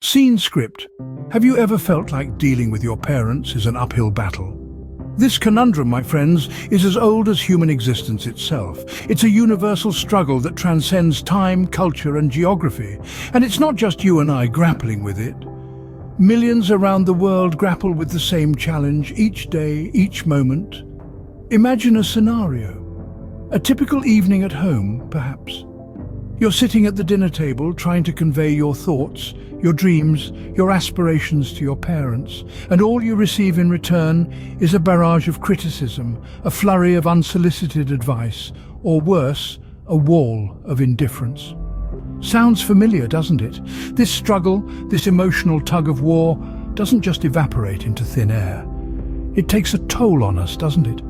Scene script. Have you ever felt like dealing with your parents is an uphill battle? This conundrum, my friends, is as old as human existence itself. It's a universal struggle that transcends time, culture, and geography. And it's not just you and I grappling with it. Millions around the world grapple with the same challenge each day, each moment. Imagine a scenario. A typical evening at home, perhaps. You're sitting at the dinner table trying to convey your thoughts, your dreams, your aspirations to your parents, and all you receive in return is a barrage of criticism, a flurry of unsolicited advice, or worse, a wall of indifference. Sounds familiar, doesn't it? This struggle, this emotional tug-of-war, doesn't just evaporate into thin air. It takes a toll on us, doesn't it?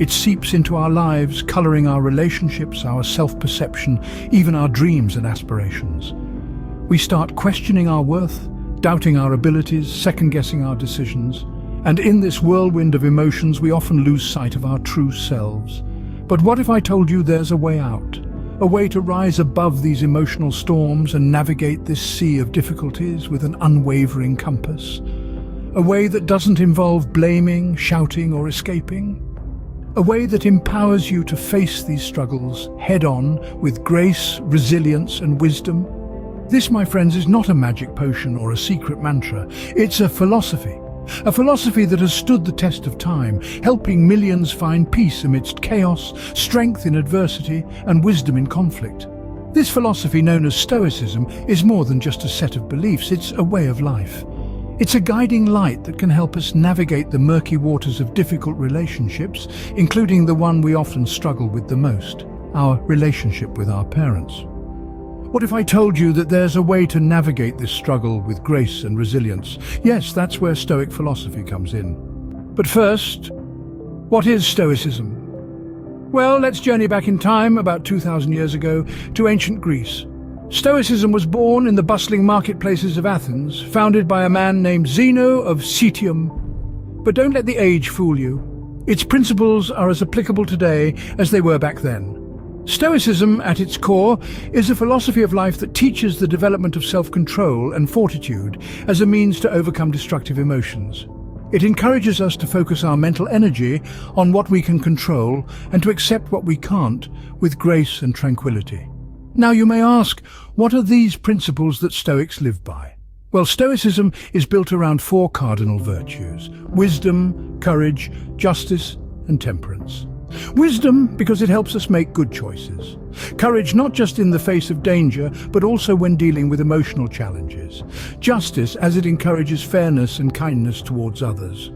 It seeps into our lives, colouring our relationships, our self-perception, even our dreams and aspirations. We start questioning our worth, doubting our abilities, second-guessing our decisions. And in this whirlwind of emotions, we often lose sight of our true selves. But what if I told you there's a way out? A way to rise above these emotional storms and navigate this sea of difficulties with an unwavering compass? A way that doesn't involve blaming, shouting, or escaping? A way that empowers you to face these struggles head-on with grace, resilience, and wisdom? This, my friends, is not a magic potion or a secret mantra. It's a philosophy that has stood the test of time, helping millions find peace amidst chaos, strength in adversity, and wisdom in conflict. This philosophy, known as Stoicism, is more than just a set of beliefs. It's a way of life. It's a guiding light that can help us navigate the murky waters of difficult relationships, including the one we often struggle with the most, our relationship with our parents. What if I told you that there's a way to navigate this struggle with grace and resilience? Yes, that's where Stoic philosophy comes in. But first, what is Stoicism? Well, let's journey back in time about 2,000 years ago to ancient Greece. Stoicism was born in the bustling marketplaces of Athens, founded by a man named Zeno of Citium. But don't let the age fool you. Its principles are as applicable today as they were back then. Stoicism, at its core, is a philosophy of life that teaches the development of self-control and fortitude as a means to overcome destructive emotions. It encourages us to focus our mental energy on what we can control and to accept what we can't with grace and tranquility. Now you may ask, what are these principles that Stoics live by? Well, Stoicism is built around four cardinal virtues: wisdom, courage, justice, and temperance. Wisdom, because it helps us make good choices. Courage, not just in the face of danger, but also when dealing with emotional challenges. Justice, as it encourages fairness and kindness towards others.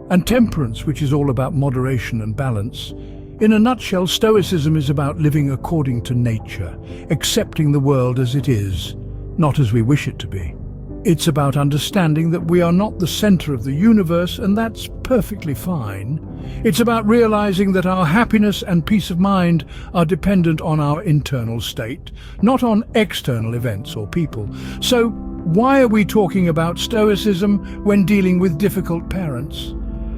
And temperance, which is all about moderation and balance. In a nutshell, Stoicism is about living according to nature, accepting the world as it is, not as we wish it to be. It's about understanding that we are not the center of the universe, and that's perfectly fine. It's about realizing that our happiness and peace of mind are dependent on our internal state, not on external events or people. So, why are we talking about Stoicism when dealing with difficult parents?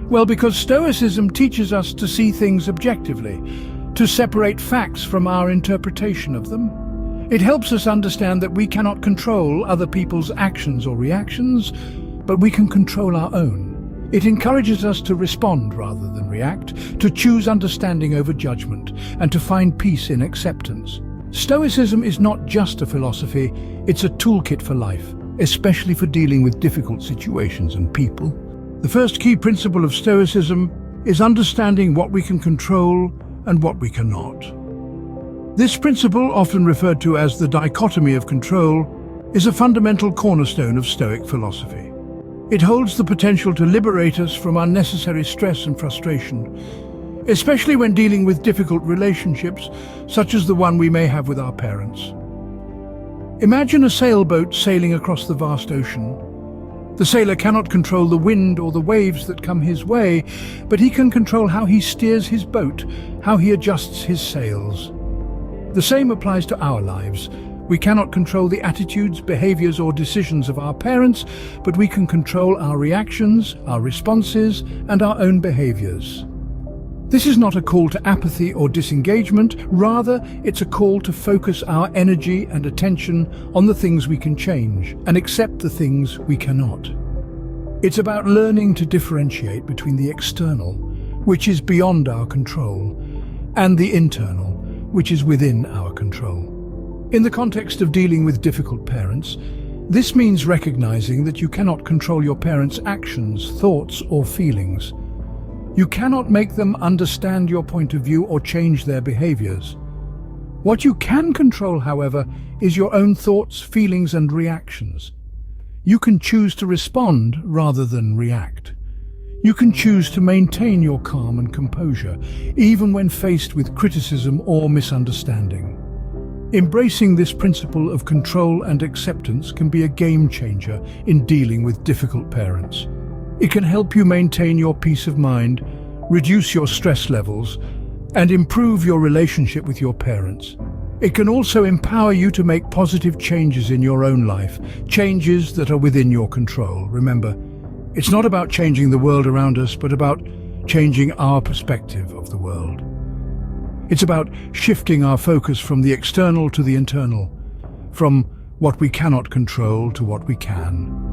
Well, because Stoicism teaches us to see things objectively, to separate facts from our interpretation of them. It helps us understand that we cannot control other people's actions or reactions, but we can control our own. It encourages us to respond rather than react, to choose understanding over judgment, and to find peace in acceptance. Stoicism is not just a philosophy, it's a toolkit for life, especially for dealing with difficult situations and people. The first key principle of Stoicism is understanding what we can control and what we cannot. This principle, often referred to as the dichotomy of control, is a fundamental cornerstone of Stoic philosophy. It holds the potential to liberate us from unnecessary stress and frustration, especially when dealing with difficult relationships, such as the one we may have with our parents. Imagine a sailboat sailing across the vast ocean. The sailor cannot control the wind or the waves that come his way, but he can control how he steers his boat, how he adjusts his sails. The same applies to our lives. We cannot control the attitudes, behaviors, or decisions of our parents, but we can control our reactions, our responses, and our own behaviors. This is not a call to apathy or disengagement, rather it's a call to focus our energy and attention on the things we can change and accept the things we cannot. It's about learning to differentiate between the external, which is beyond our control, and the internal, which is within our control. In the context of dealing with difficult parents, this means recognizing that you cannot control your parents' actions, thoughts, or feelings. You cannot make them understand your point of view or change their behaviors. What you can control, however, is your own thoughts, feelings, and reactions. You can choose to respond rather than react. You can choose to maintain your calm and composure, even when faced with criticism or misunderstanding. Embracing this principle of control and acceptance can be a game changer in dealing with difficult parents. It can help you maintain your peace of mind, reduce your stress levels, and improve your relationship with your parents. It can also empower you to make positive changes in your own life, changes that are within your control. Remember, it's not about changing the world around us, but about changing our perspective of the world. It's about shifting our focus from the external to the internal, from what we cannot control to what we can.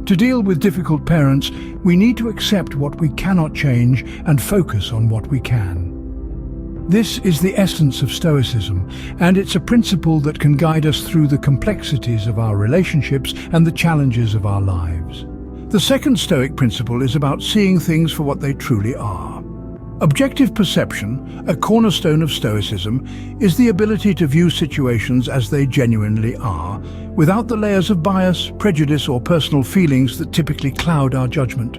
To deal with difficult parents, we need to accept what we cannot change and focus on what we can. This is the essence of Stoicism, and it's a principle that can guide us through the complexities of our relationships and the challenges of our lives. The second Stoic principle is about seeing things for what they truly are. Objective perception, a cornerstone of Stoicism, is the ability to view situations as they genuinely are, without the layers of bias, prejudice, or personal feelings that typically cloud our judgment.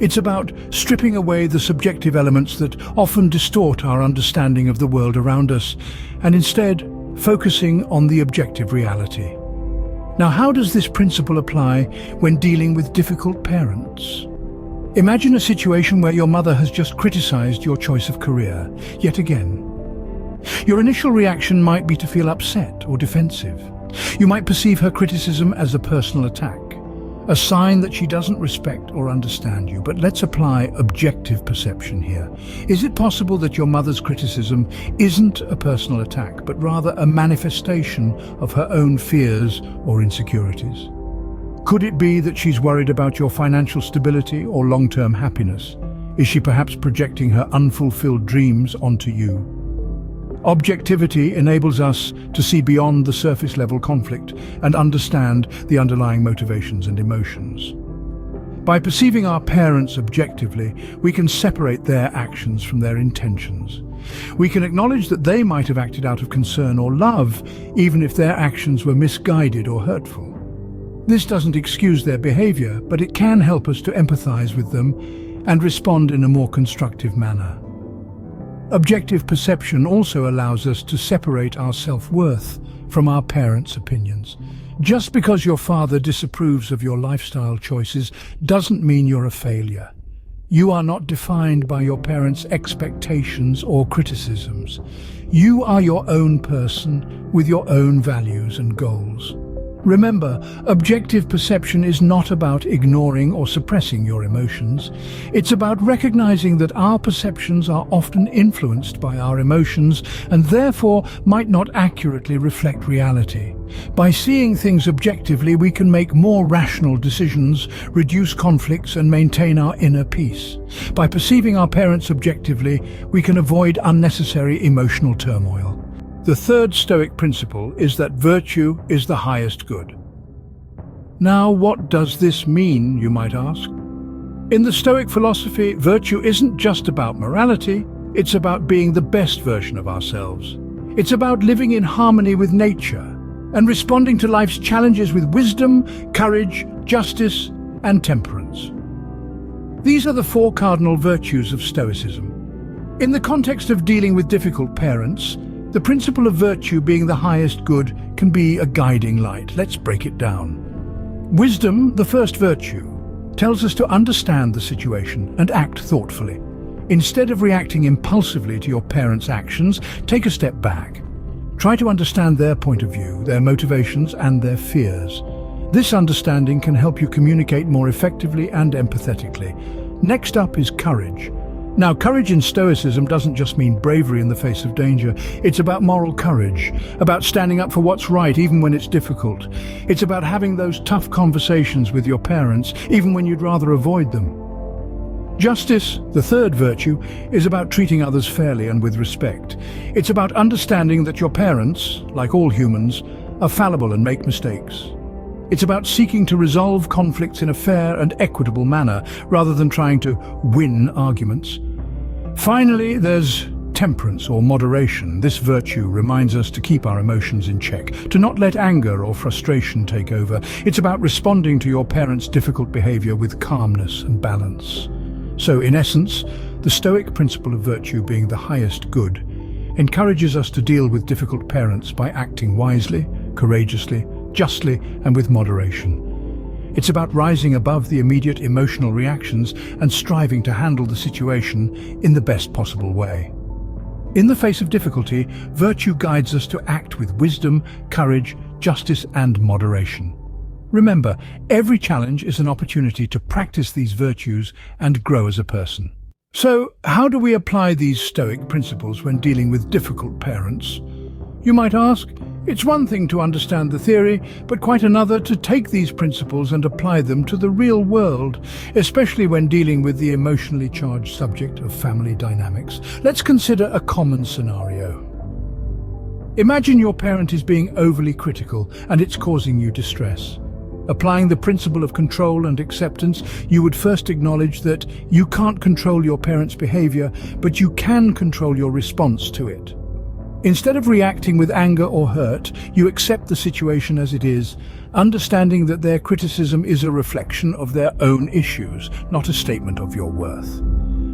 It's about stripping away the subjective elements that often distort our understanding of the world around us, and instead focusing on the objective reality. Now, how does this principle apply when dealing with difficult parents? Imagine a situation where your mother has just criticized your choice of career, yet again. Your initial reaction might be to feel upset or defensive. You might perceive her criticism as a personal attack, a sign that she doesn't respect or understand you. But let's apply objective perception here. Is it possible that your mother's criticism isn't a personal attack, but rather a manifestation of her own fears or insecurities? Could it be that she's worried about your financial stability or long-term happiness? Is she perhaps projecting her unfulfilled dreams onto you? Objectivity enables us to see beyond the surface-level conflict and understand the underlying motivations and emotions. By perceiving our parents objectively, we can separate their actions from their intentions. We can acknowledge that they might have acted out of concern or love, even if their actions were misguided or hurtful. This doesn't excuse their behavior, but it can help us to empathize with them and respond in a more constructive manner. Objective perception also allows us to separate our self-worth from our parents' opinions. Just because your father disapproves of your lifestyle choices doesn't mean you're a failure. You are not defined by your parents' expectations or criticisms. You are your own person with your own values and goals. Remember, objective perception is not about ignoring or suppressing your emotions. It's about recognizing that our perceptions are often influenced by our emotions and therefore might not accurately reflect reality. By seeing things objectively, we can make more rational decisions, reduce conflicts, and maintain our inner peace. By perceiving our parents objectively, we can avoid unnecessary emotional turmoil. The third Stoic principle is that virtue is the highest good. Now, what does this mean, you might ask? In the Stoic philosophy, virtue isn't just about morality, it's about being the best version of ourselves. It's about living in harmony with nature and responding to life's challenges with wisdom, courage, justice, and temperance. These are the four cardinal virtues of Stoicism. In the context of dealing with difficult parents, the principle of virtue being the highest good can be a guiding light. Let's break it down. Wisdom, the first virtue, tells us to understand the situation and act thoughtfully. Instead of reacting impulsively to your parents' actions, take a step back. Try to understand their point of view, their motivations, and their fears. This understanding can help you communicate more effectively and empathetically. Next up is courage. Now, courage in Stoicism doesn't just mean bravery in the face of danger. It's about moral courage, about standing up for what's right even when it's difficult. It's about having those tough conversations with your parents even when you'd rather avoid them. Justice, the third virtue, is about treating others fairly and with respect. It's about understanding that your parents, like all humans, are fallible and make mistakes. It's about seeking to resolve conflicts in a fair and equitable manner, rather than trying to win arguments. Finally, there's temperance or moderation. This virtue reminds us to keep our emotions in check, to not let anger or frustration take over. It's about responding to your parents' difficult behavior with calmness and balance. So, in essence, the Stoic principle of virtue being the highest good encourages us to deal with difficult parents by acting wisely, courageously, justly, and with moderation. It's about rising above the immediate emotional reactions and striving to handle the situation in the best possible way. In the face of difficulty, virtue guides us to act with wisdom, courage, justice, and moderation. Remember, every challenge is an opportunity to practice these virtues and grow as a person. So, how do we apply these Stoic principles when dealing with difficult parents? You might ask. It's one thing to understand the theory, but quite another to take these principles and apply them to the real world, especially when dealing with the emotionally charged subject of family dynamics. Let's consider a common scenario. Imagine your parent is being overly critical and it's causing you distress. Applying the principle of control and acceptance, you would first acknowledge that you can't control your parent's behavior, but you can control your response to it. Instead of reacting with anger or hurt, you accept the situation as it is, understanding that their criticism is a reflection of their own issues, not a statement of your worth.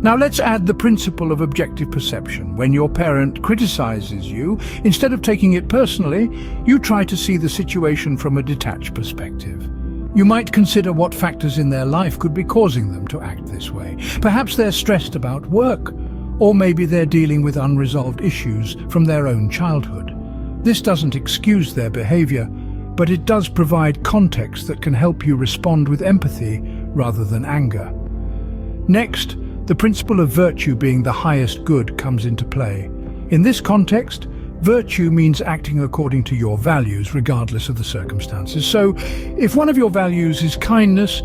Now let's add the principle of objective perception. When your parent criticizes you, instead of taking it personally, you try to see the situation from a detached perspective. You might consider what factors in their life could be causing them to act this way. Perhaps they're stressed about work, or maybe they're dealing with unresolved issues from their own childhood. This doesn't excuse their behavior, but it does provide context that can help you respond with empathy rather than anger. Next, the principle of virtue being the highest good comes into play. In this context, virtue means acting according to your values, regardless of the circumstances. So, if one of your values is kindness,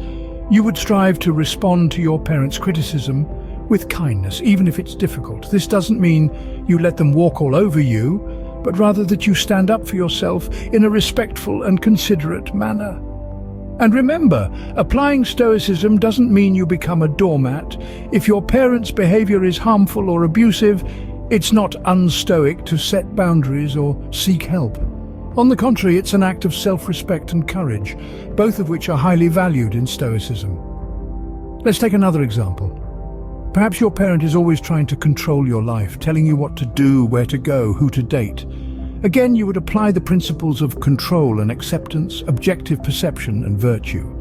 you would strive to respond to your parents' criticism with kindness, even if it's difficult. This doesn't mean you let them walk all over you, but rather that you stand up for yourself in a respectful and considerate manner. And remember, applying Stoicism doesn't mean you become a doormat. If your parents' behavior is harmful or abusive, it's not unstoic to set boundaries or seek help. On the contrary, it's an act of self-respect and courage, both of which are highly valued in Stoicism. Let's take another example. Perhaps your parent is always trying to control your life, telling you what to do, where to go, who to date. Again, you would apply the principles of control and acceptance, objective perception and virtue.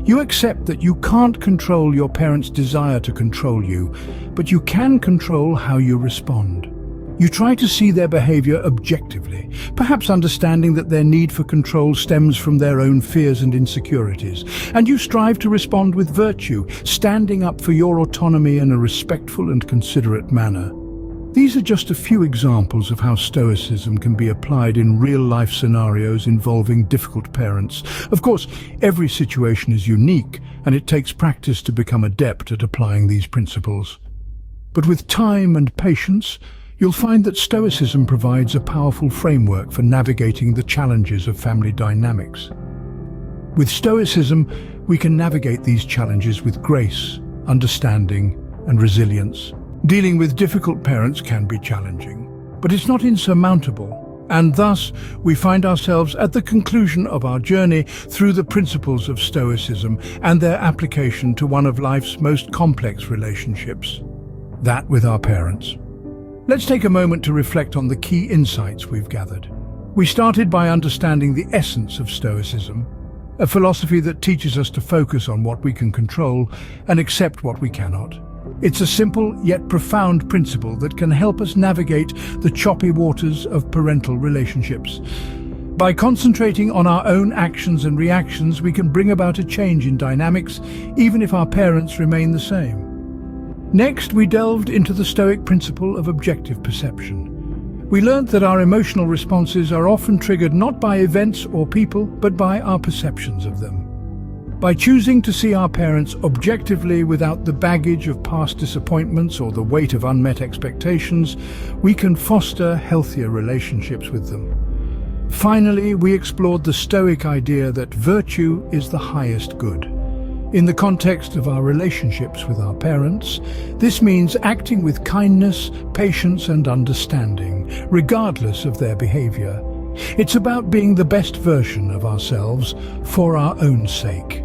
You accept that you can't control your parents' desire to control you, but you can control how you respond. You try to see their behavior objectively, perhaps understanding that their need for control stems from their own fears and insecurities, and you strive to respond with virtue, standing up for your autonomy in a respectful and considerate manner. These are just a few examples of how Stoicism can be applied in real-life scenarios involving difficult parents. Of course, every situation is unique, and it takes practice to become adept at applying these principles. But with time and patience, you'll find that Stoicism provides a powerful framework for navigating the challenges of family dynamics. With Stoicism, we can navigate these challenges with grace, understanding, and resilience. Dealing with difficult parents can be challenging, but it's not insurmountable, and thus we find ourselves at the conclusion of our journey through the principles of Stoicism and their application to one of life's most complex relationships, that with our parents. Let's take a moment to reflect on the key insights we've gathered. We started by understanding the essence of Stoicism, a philosophy that teaches us to focus on what we can control and accept what we cannot. It's a simple yet profound principle that can help us navigate the choppy waters of parental relationships. By concentrating on our own actions and reactions, we can bring about a change in dynamics, even if our parents remain the same. Next, we delved into the Stoic principle of objective perception. We learned that our emotional responses are often triggered not by events or people, but by our perceptions of them. By choosing to see our parents objectively without the baggage of past disappointments or the weight of unmet expectations, we can foster healthier relationships with them. Finally, we explored the Stoic idea that virtue is the highest good. In the context of our relationships with our parents, this means acting with kindness, patience and understanding, regardless of their behavior. It's about being the best version of ourselves for our own sake.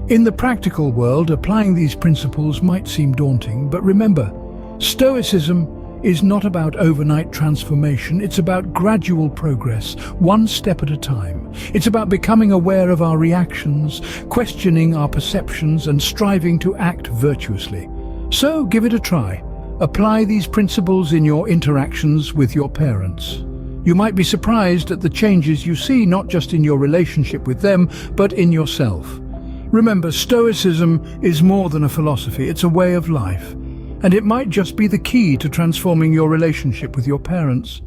In the practical world, applying these principles might seem daunting, but remember, Stoicism is not about overnight transformation, it's about gradual progress, one step at a time. It's about becoming aware of our reactions, questioning our perceptions, and striving to act virtuously. So give it a try. Apply these principles in your interactions with your parents. You might be surprised at the changes you see, not just in your relationship with them, but in yourself. Remember, Stoicism is more than a philosophy, it's a way of life. And it might just be the key to transforming your relationship with your parents.